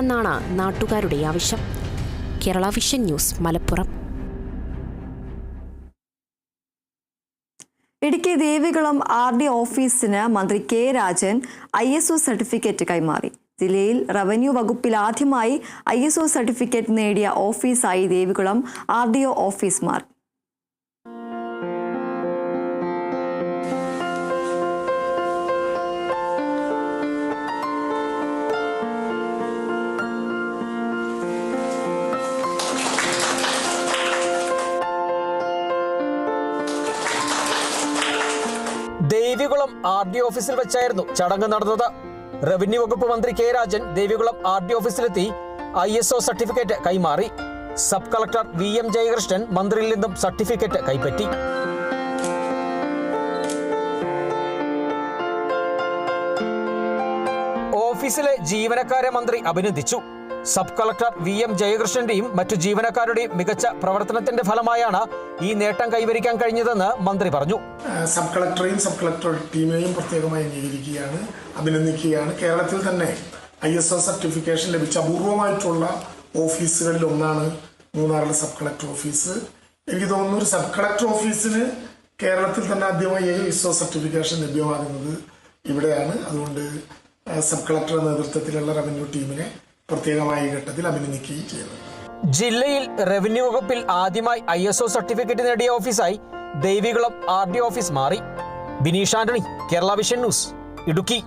എന്നാണ് നാട്ടുകാരുടെ ആവശ്യം. Kerala vision news, Malappuram. Idukki Devikulam RD ഓഫീസിന് മന്ത്രി കെ രാജൻ ISO സർട്ടിഫിക്കറ്റ് കൈമാറി. ജില്ലയിൽ റവന്യൂ വകുപ്പിൽ ആദ്യമായി ISO സർട്ടിഫിക്കറ്റ് നേടിയ ഓഫീസായി ദേവികുളം RDO ഓഫീസ് മാറി. ദേവികുളം RDO ഓഫീസിൽ വെച്ചായിരുന്നു ചടങ്ങ് നടന്നത്. റവന്യൂ വകുപ്പ് മന്ത്രി K Rajan Devikulam RDO ഓഫീസിലെത്തി ISO certificate കൈമാറി. സബ് കളക്ടർ VM ജയകൃഷ്ണൻ മന്ത്രിയിൽ നിന്നും സർട്ടിഫിക്കറ്റ് കൈപ്പറ്റി. ഓഫീസിലെ ജീവനക്കാരെ മന്ത്രി അഭിനന്ദിച്ചു. സബ് കളക്ടർ VM ജയകൃഷ്ണന്റെയും മറ്റു ജീവനക്കാരുടെയും മികച്ച പ്രവർത്തനത്തിന്റെ ഫലമായാണ് ഈ നേട്ടം കൈവരിക്കാൻ കഴിഞ്ഞതെന്ന് മന്ത്രി പറഞ്ഞു. സബ് കളക്ടറെയും സബ് കളക്ടർ ടീമിനെയും പ്രത്യേകമായി അംഗീകരിക്കുകയാണ്, അഭിനന്ദിക്കുകയാണ്. കേരളത്തിൽ തന്നെ ISO സർട്ടിഫിക്കേഷൻ ലഭിച്ച അപൂർവമായിട്ടുള്ള ഓഫീസുകളിൽ ഒന്നാണ് മൂന്നാറിലെ സബ് കളക്ടർ ഓഫീസ്. എനിക്ക് തോന്നുന്നു ഒരു സബ് കളക്ടർ ഓഫീസിന് കേരളത്തിൽ തന്നെ ആദ്യമായി ISO സർട്ടിഫിക്കേഷൻ ലഭ്യമാകുന്നത് ഇവിടെയാണ്. അതുകൊണ്ട് സബ് കളക്ടറുടെ നേതൃത്വത്തിലുള്ള റവന്യൂ ടീമിനെ പ്രത്യേകമായ ഘട്ടത്തിൽ അഭിനന്ദിക്കുകയും ചെയ്യുന്നു. ജില്ലയിൽ റവന്യൂ വകുപ്പിൽ ആദ്യമായി ISO സർട്ടിഫിക്കറ്റ് നേടിയ ഓഫീസായി ദേവികുളം RDO ഓഫീസ് മാറി. Bineesh Antony, Kerala vision news, Idukki.